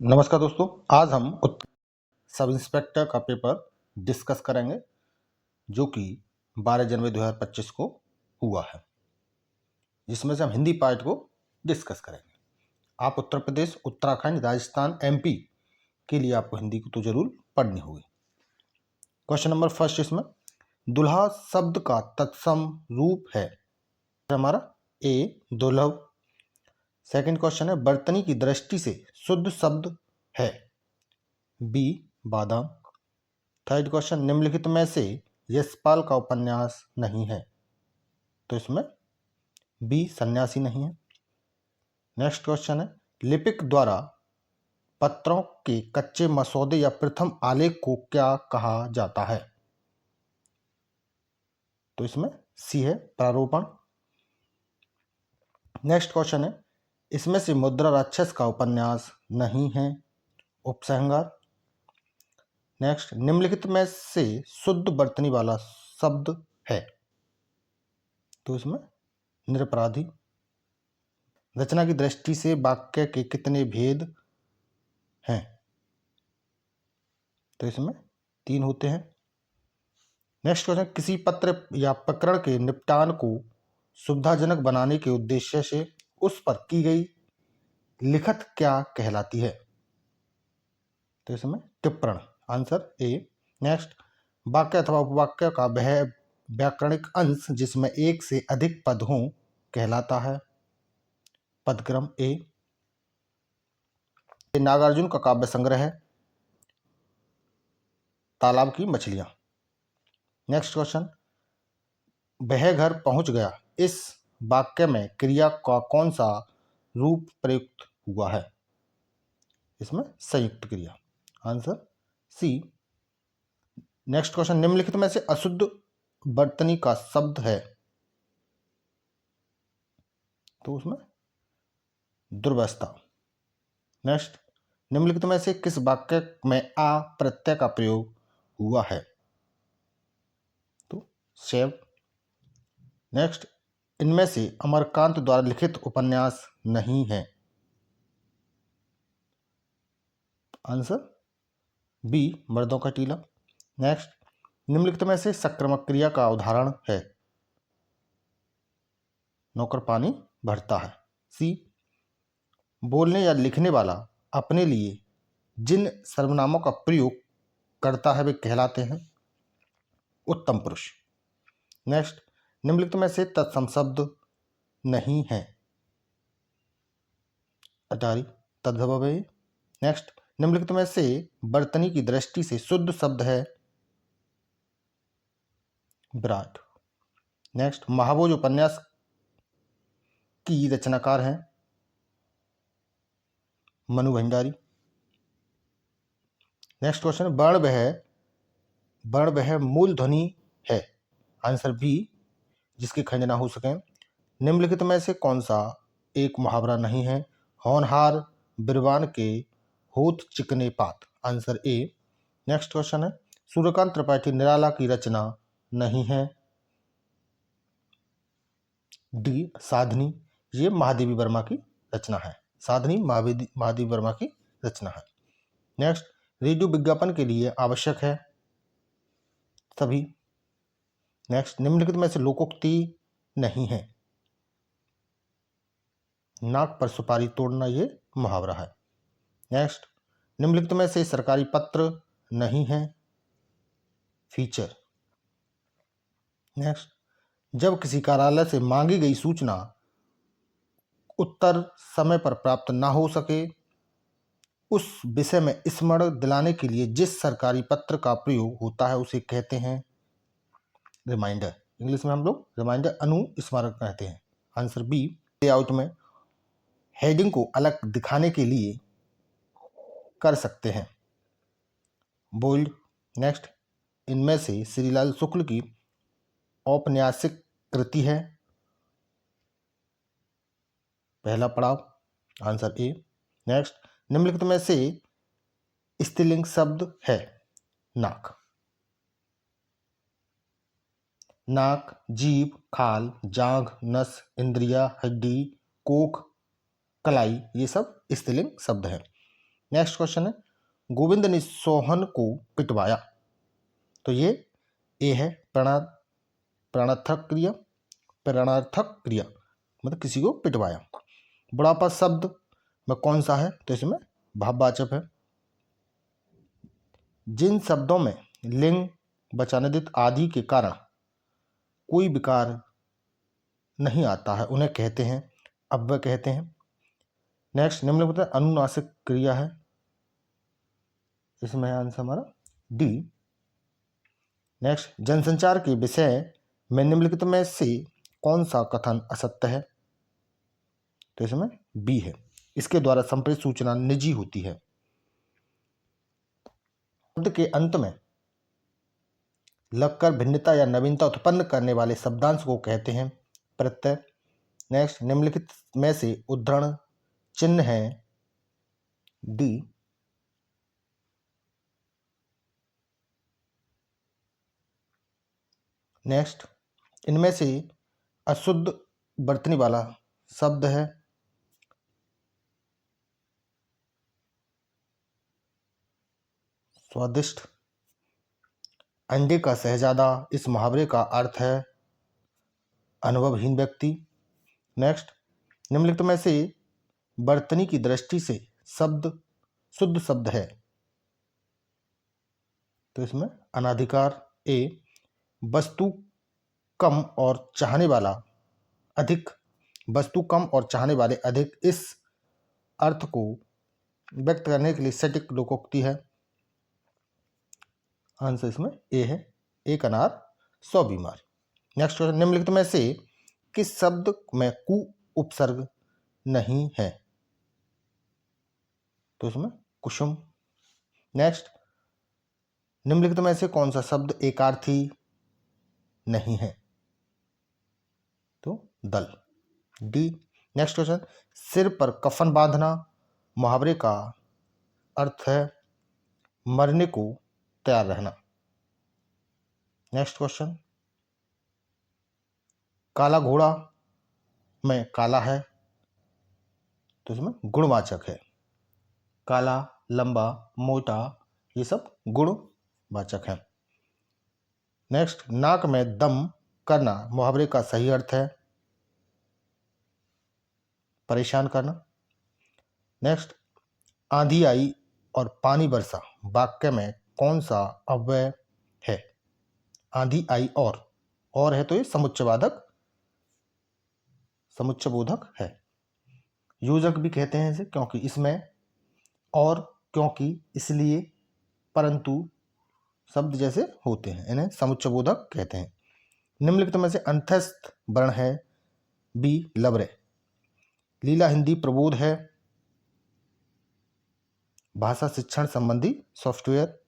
नमस्कार दोस्तों, आज हम सब इंस्पेक्टर का पेपर डिस्कस करेंगे जो कि 12 जनवरी 2025 को हुआ है, जिसमें से हम हिंदी पार्ट को डिस्कस करेंगे। आप उत्तर प्रदेश, उत्तराखंड, राजस्थान, एमपी के लिए आपको हिंदी को तो जरूर पढ़नी होगी। क्वेश्चन नंबर फर्स्ट इसमें, दुल्हा शब्द का तत्सम रूप है हमारा ए दुर्लभ। सेकंड क्वेश्चन है, बर्तनी की दृष्टि से शुद्ध शब्द है बी बादाम। थर्ड क्वेश्चन, निम्नलिखित में से यशपाल का उपन्यास नहीं है, तो इसमें बी सन्यासी नहीं है। नेक्स्ट क्वेश्चन है, लिपिक द्वारा पत्रों के कच्चे मसौदे या प्रथम आलेख को क्या कहा जाता है, तो इसमें सी है प्रारूपण। नेक्स्ट क्वेश्चन है, इसमें से मुद्रा राक्षस का उपन्यास नहीं है, उपसंहार। नेक्स्ट, निम्नलिखित में से शुद्ध बर्तनी वाला शब्द है, तो इसमें निरपराधी। रचना की दृष्टि से वाक्य के कितने भेद हैं, तो इसमें 3 होते हैं। नेक्स्ट क्वेश्चन, किसी पत्र या प्रकरण के निपटान को सुविधाजनक बनाने के उद्देश्य से उस पर की गई लिखत क्या कहलाती है, तो इसमें टिप्पण, आंसर ए। नेक्स्ट, वाक्य अथवा उपवाक्य का वह व्याकरणिक अंश जिसमें एक से अधिक पद हों कहलाता है, पदक्रम ए। नागार्जुन का काव्य संग्रह है तालाब की मछलियां। नेक्स्ट क्वेश्चन, वह घर पहुंच गया, इस वाक्य में क्रिया का कौन सा रूप प्रयुक्त हुआ है, इसमें संयुक्त क्रिया, आंसर सी। नेक्स्ट क्वेश्चन, निम्नलिखित में से अशुद्ध बर्तनी का शब्द है, तो उसमें दुर्व्यवस्था। नेक्स्ट, निम्नलिखित में से किस वाक्य में आ प्रत्यय का प्रयोग हुआ है, तो सेव। नेक्स्ट, इनमें से अमरकांत द्वारा लिखित उपन्यास नहीं है, आंसर बी मर्दों का टीला। नेक्स्ट, निम्नलिखित में से सक्रामक क्रिया का उदाहरण है, नौकर पानी भरता है, सी। बोलने या लिखने वाला अपने लिए जिन सर्वनामों का प्रयोग करता है वे कहलाते हैं उत्तम पुरुष। नेक्स्ट, निम्नलिखित में से तत्सम शब्द नहीं है, अटारी तद्भव है। नेक्स्ट, निम्नलिखित में से बर्तनी की दृष्टि से शुद्ध शब्द है विराट। नेक्स्ट, महाभोज उपन्यास की रचनाकार हैं मनु भंडारी। नेक्स्ट क्वेश्चन, वर्ण वह मूल ध्वनि है, आंसर बी जिसके खंड ना हो सके। निम्नलिखित में से कौन सा एक मुहावरा नहीं है, होनहार बिरवान के होत चिकने पात, आंसर ए। नेक्स्ट क्वेश्चन है, सूर्यकांत त्रिपाठी निराला की रचना नहीं है, डी साधनी, ये महादेवी वर्मा की रचना है, साधनी महादेवी वर्मा की रचना है। नेक्स्ट, रेडियो विज्ञापन के लिए आवश्यक है सभी। नेक्स्ट, निम्नलिखित में से लोकोक्ति नहीं है, नाक पर सुपारी तोड़ना ये मुहावरा है। नेक्स्ट, निम्नलिखित में से सरकारी पत्र नहीं है, फीचर। नेक्स्ट, जब किसी कार्यालय से मांगी गई सूचना उत्तर समय पर प्राप्त ना हो सके, उस विषय में स्मरण दिलाने के लिए जिस सरकारी पत्र का प्रयोग होता है उसे कहते हैं रिमाइंडर। इंग्लिश में हम लोग रिमाइंडर अनुस्मारक कहते हैं, आंसर बी। लेआउट में हेडिंग को अलग दिखाने के लिए कर सकते हैं बोल्ड। नेक्स्ट, इनमें से श्रीलाल शुक्ल की औपन्यासिक कृति है पहला पड़ाव, आंसर ए। नेक्स्ट, निम्नलिखित में से स्त्रीलिंग शब्द है नाक, नाक, जीभ, खाल, जांघ, नस, इंद्रिया, हड्डी, कोख, कलाई, ये सब स्त्रीलिंग शब्द है। नेक्स्ट क्वेश्चन है, गोविंद ने सोहन को पिटवाया। तो ये ए है, प्राणार्थक क्रिया, प्राणार्थक क्रिया मतलब किसी को पिटवाया। बुढ़ापा शब्द में कौन सा है? तो इसमें भाववाचक है। जिन शब्दों में लिंग, वचनादित्य आदि के कारण कोई विकार नहीं आता है उन्हें कहते हैं अव्यय कहते हैं। नेक्स्ट, निम्नलिखित में अनुनासिक क्रिया है, इसमें आंसर हमारा डी। नेक्स्ट, जनसंचार के विषय में निम्नलिखित में से कौन सा कथन असत्य है? तो इसमें बी है, इसके द्वारा संप्रेषित सूचना निजी होती है। शब्द के अंत में लगकर भिन्नता या नवीनता उत्पन्न करने वाले शब्दांश को कहते हैं प्रत्यय। नेक्स्ट, निम्नलिखित में से उद्धरण चिन्ह है डी। नेक्स्ट, इनमें से अशुद्ध बर्तनी वाला शब्द है स्वादिष्ट। अंडे का शहजादा, इस मुहावरे का अर्थ है अनुभवहीन व्यक्ति। नेक्स्ट, निम्नलिखित में से बर्तनी की दृष्टि से शब्द शुद्ध शब्द है? तो इसमें अनाधिकार ए। वस्तु कम और चाहने वाला अधिक, वस्तु कम और चाहने वाले अधिक, इस अर्थ को व्यक्त करने के लिए सटीक लोकोक्ति है। आंसर इसमें ए है, एक अनार 100 बीमार। नेक्स्ट क्वेश्चन, निम्नलिखित में से किस शब्द में कु उपसर्ग नहीं है? तो इसमें कुसुम। नेक्स्ट, निम्नलिखित में से कौन सा शब्द एकार्थी नहीं है? तो दल, डी। नेक्स्ट क्वेश्चन, सिर पर कफन बांधना मुहावरे का अर्थ है मरने को तैयार रहना। नेक्स्ट क्वेश्चन, काला घोड़ा में काला है, तो इसमें गुणवाचक है। काला, लंबा, मोटा, ये सब गुणवाचक है। नेक्स्ट, नाक में दम करना मुहावरे का सही अर्थ है परेशान करना। नेक्स्ट, आंधी आई और पानी बरसा वाक्य में कौन सा अव्यय है? आंधी आई और है तो ये समुच्चयबोधक है। योजक भी कहते हैं इसे, क्योंकि इसमें और, क्योंकि, इसलिए, परंतु शब्द जैसे होते हैं, इन्हें समुच्चयबोधक कहते हैं। निम्नलिखित में से अंतस्थ वर्ण है बी लवरे। लीला हिंदी प्रबोध है भाषा शिक्षण संबंधी सॉफ्टवेयर।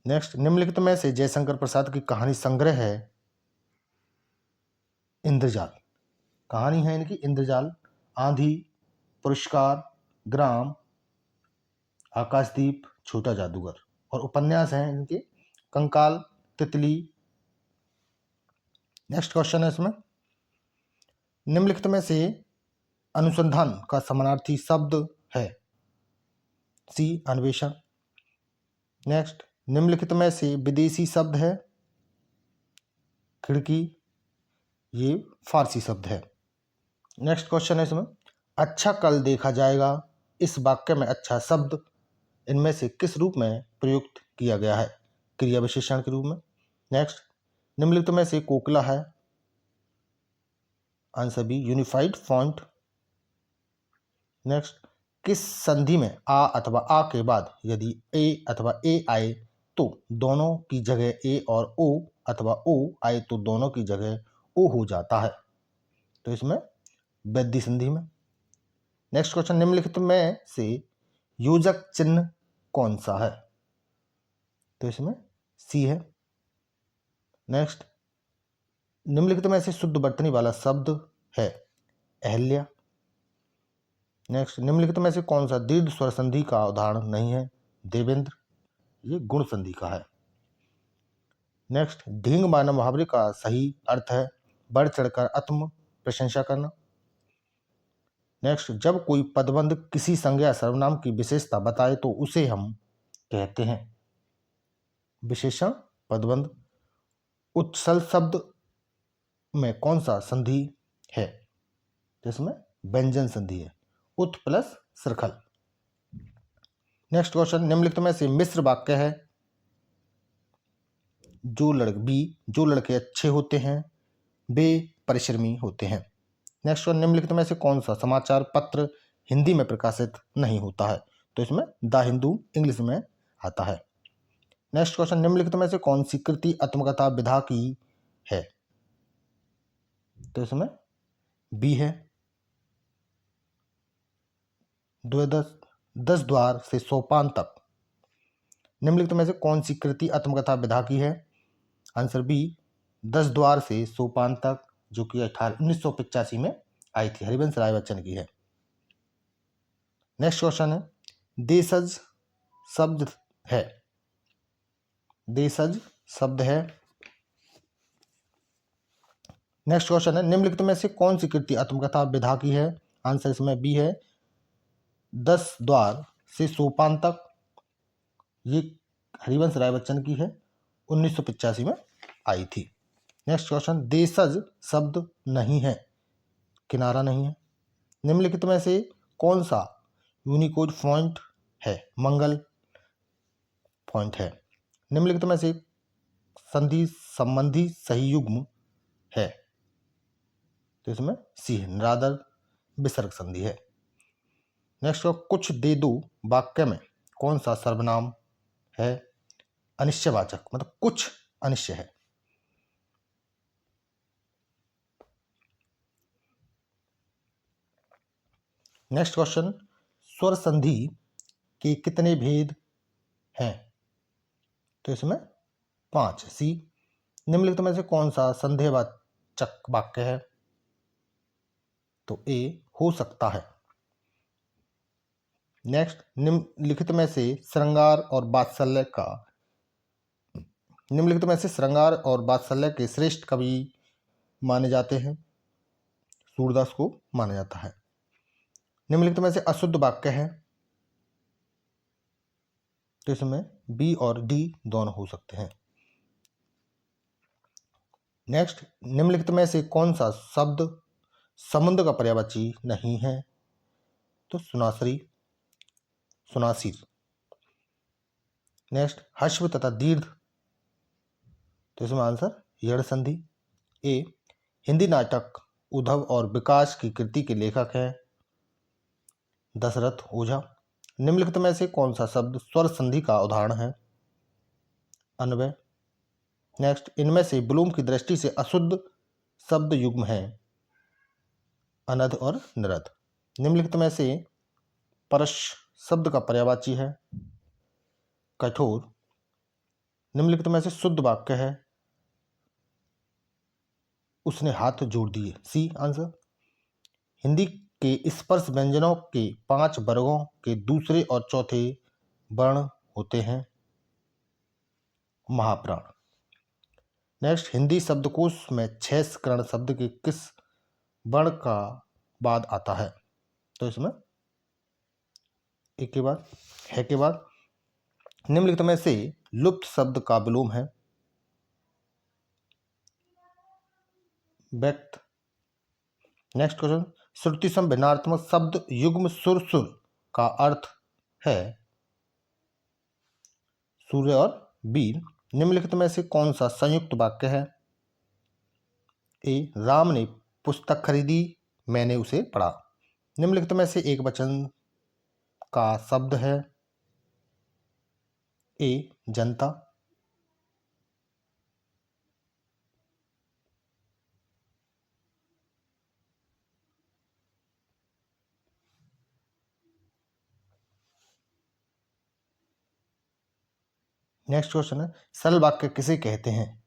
नेक्स्ट, निम्नलिखित में से जयशंकर प्रसाद की कहानी संग्रह है इंद्रजाल। कहानी है इनकी इंद्रजाल। आंधी, पुरस्कार, ग्राम, आकाशदीप, छोटा जादूगर। और उपन्यास हैं इनके कंकाल, तितली। नेक्स्ट क्वेश्चन है इसमें, निम्नलिखित में से अनुसंधान का समानार्थी शब्द है सी अन्वेषण। नेक्स्ट, निम्नलिखित में से विदेशी शब्द है खिड़की, ये फारसी शब्द है। नेक्स्ट क्वेश्चन है इसमें, अच्छा कल देखा जाएगा इस वाक्य में अच्छा शब्द इनमें से किस रूप में प्रयुक्त किया गया है? क्रिया विशेषण के रूप में। नेक्स्ट, निम्नलिखित में से कोकिला है? Answer B unified font. Next, किस संधि में आ अथवा आ के बाद यदि ए अथवा ए आए तो दोनों की जगह ए और ओ, अथवा ओ आए तो दोनों की जगह ओ हो जाता है? तो इसमें वैधि संधि में। नेक्स्ट क्वेश्चन, निम्नलिखित में से योजक चिन्ह कौन सा है? तो इसमें सी है। नेक्स्ट, निम्नलिखित में से शुद्ध वर्तनी वाला शब्द है अहल्या। नेक्स्ट, निम्नलिखित में से कौन सा दीर्घ स्वर संधि का उदाहरण नहीं है? देवेंद्र, ये गुण संधि का है। नेक्स्ट, ढींग मारना मुहावरे का सही अर्थ है बढ़ चढ़कर आत्म प्रशंसा करना। नेक्स्ट, जब कोई पदबंध किसी संज्ञा सर्वनाम की विशेषता बताए तो उसे हम कहते हैं विशेषण पदबंध। उत्सल शब्द में कौन सा संधि है? जिसमें व्यंजन संधि है, उत प्लस श्रृखल। नेक्स्ट क्वेश्चन, निम्नलिखित में से मिश्र वाक्य है जो लड़के अच्छे होते हैं वे परिश्रमी होते हैं। नेक्स्ट वन, निम्नलिखित में से कौन सा समाचार पत्र हिंदी में प्रकाशित नहीं होता है? तो इसमें द हिंदू इंग्लिश में आता है। नेक्स्ट क्वेश्चन, निम्नलिखित में से कौन सी कृति आत्मकथा विधा की है? तो इसमें बी है। 10 द्वार से सोपान तक निम्नलिखित में से कौन सी कृति आत्मकथा विधा की है? आंसर बी, 10 द्वार से सोपान तक, जो कि 1985 में आई थी, हरिवंश राय बच्चन की है। नेक्स्ट क्वेश्चन है, देशज शब्द है, देशज शब्द है। नेक्स्ट क्वेश्चन है, निम्नलिखित में से कौन सी कृति आत्मकथा विधा की है? आंसर इसमें बी है, 10 द्वार से सोपान तक, ये हरिवंश राय बच्चन की है, 1985 में आई थी। नेक्स्ट क्वेश्चन, देशज शब्द नहीं है, किनारा नहीं है। निम्नलिखित में से कौन सा यूनिकोड फॉन्ट है? मंगल फॉन्ट है। निम्नलिखित में से संधि संबंधी सही युग्म है? तो इसमें सी है, निरादर विसर्ग संधि है। नेक्स्ट, कुछ दे दो वाक्य में कौन सा सर्वनाम है? अनिश्चयवाचक, मतलब कुछ अनिश्चय है। नेक्स्ट क्वेश्चन, स्वर संधि के कितने भेद हैं? तो इसमें 5, सी। निम्नलिखित में से कौन सा संदेहवाचक वाक्य है? तो ए, हो सकता है। नेक्स्ट, निम्नलिखित में से श्रृंगार और वात्सल्य के श्रेष्ठ कवि माने जाते हैं? सूरदास को माना जाता है। निम्नलिखित में से अशुद्ध वाक्य है? तो इसमें बी और डी दोनों हो सकते हैं। नेक्स्ट, निम्नलिखित में से कौन सा शब्द समुद्र का पर्यायवाची नहीं है? तो सुनासिर। नेक्स्ट, हश्व तथा दीर्घ, तो इसमें आंसर यड़ संधि। ए, हिंदी नाटक उद्धव और विकास की कृति के लेखक हैं दशरथ ओझा। निम्नलिखित में से कौन सा शब्द स्वर संधि का उदाहरण है? अन्वय। नेक्स्ट, इनमें से ब्लूम की दृष्टि से अशुद्ध शब्द युग्म है? अनध और निरध। निम्नलिखित में से परश शब्द का पर्यायवाची है? कठोर। निम्नलिखित में से शुद्ध वाक्य है? उसने हाथ जोड़ दिए, सी आंसर। हिंदी के स्पर्श व्यंजनों के 5 वर्गों के दूसरे और चौथे वर्ण होते हैं? महाप्राण। नेक्स्ट, हिंदी शब्दकोश में 6 कर्ण शब्द के किस वर्ण का बाद आता है? तो इसमें एक के बाद है के बाद। निम्नलिखित में से लुप्त शब्द का विलोम है? व्यक्त। नेक्स्ट क्वेश्चन, श्रुति सम भिन्नार्थमक शब्द युग्म सुर का अर्थ है? सूर्य और वीर। निम्नलिखित में से कौन सा संयुक्त वाक्य है? ए, राम ने पुस्तक खरीदी, मैंने उसे पढ़ा। निम्नलिखित में से एक वचन का शब्द है? ए, जनता। नेक्स्ट क्वेश्चन है, सरल वाक्य किसे कहते हैं?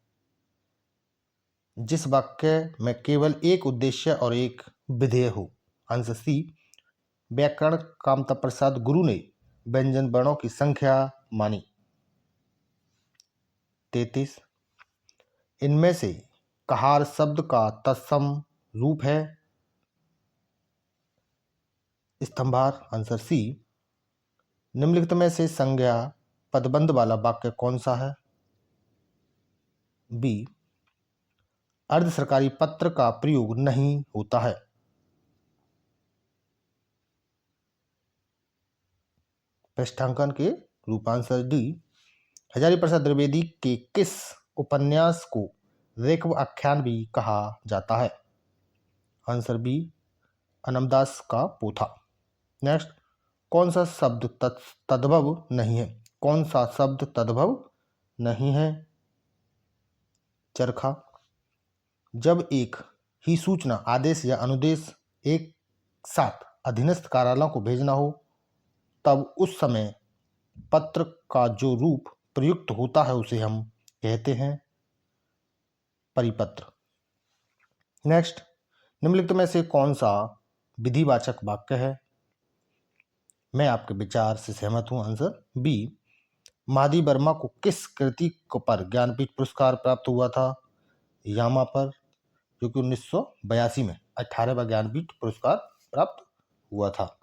जिस वाक्य में केवल एक उद्देश्य और एक विधेय हो? आंसर सी, व्याकरण कामता प्रसाद गुरु ने व्यंजन वर्णों की संख्या मानी 33। इनमें से कहार शब्द का तत्सम रूप है? स्तंभार, आंसर सी। निम्नलिखित में से संज्ञा पदबंध वाला वाक्य कौन सा है? बी। अर्ध सरकारी पत्र का प्रयोग नहीं होता है। पृष्ठांकन के रूप, आंसर डी। हजारी प्रसाद द्विवेदी के किस उपन्यास को रेखव आख्यान भी कहा जाता है? आंसर बी, अनमदास का पोथा। नेक्स्ट, कौन सा शब्द तद्भव नहीं है? कौन सा शब्द तद्भव नहीं है? चरखा। जब एक ही सूचना, आदेश या अनुदेश एक साथ अधीनस्थ कार्यालयों को भेजना हो तब उस समय पत्र का जो रूप प्रयुक्त होता है उसे हम कहते हैं परिपत्र। नेक्स्ट, निम्नलिखित में से कौन सा विधिवाचक वाक्य है? मैं आपके विचार से सहमत हूं, आंसर बी। मादी वर्मा को किस कृति पर ज्ञानपीठ पुरस्कार प्राप्त हुआ था? यामा पर, जो कि 1982 में 18वां ज्ञानपीठ पुरस्कार प्राप्त हुआ था।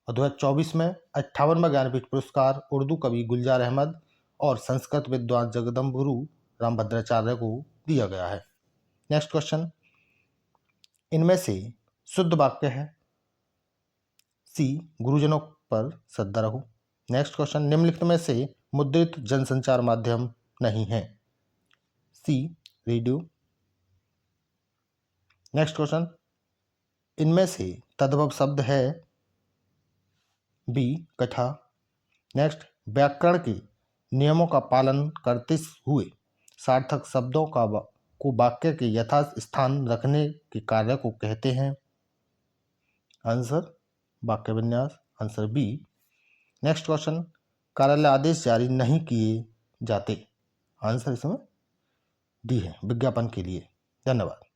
और 2024 में 58वां ज्ञानपीठ पुरस्कार उर्दू कवि गुलजार अहमद और संस्कृत विद्वान जगदम्बुरु रामभद्राचार्य को दिया गया है। नेक्स्ट क्वेश्चन, इनमें से शुद्ध वाक्य है? सी, गुरुजनों पर श्रद्धा रहो। नेक्स्ट क्वेश्चन, निम्नलिखित में से मुद्रित जनसंचार माध्यम नहीं है? सी, रेडियो। नेक्स्ट क्वेश्चन, इनमें से तद्भव शब्द है? बी, कथा। नेक्स्ट, व्याकरण के नियमों का पालन करते हुए सार्थक शब्दों को वाक्य के यथार्थ स्थान रखने के कार्य को कहते हैं? आंसर वाक्य विन्यास, आंसर बी। नेक्स्ट क्वेश्चन, कार्यालय आदेश जारी नहीं किए जाते? आंसर इसमें डी है, विज्ञापन के लिए। धन्यवाद।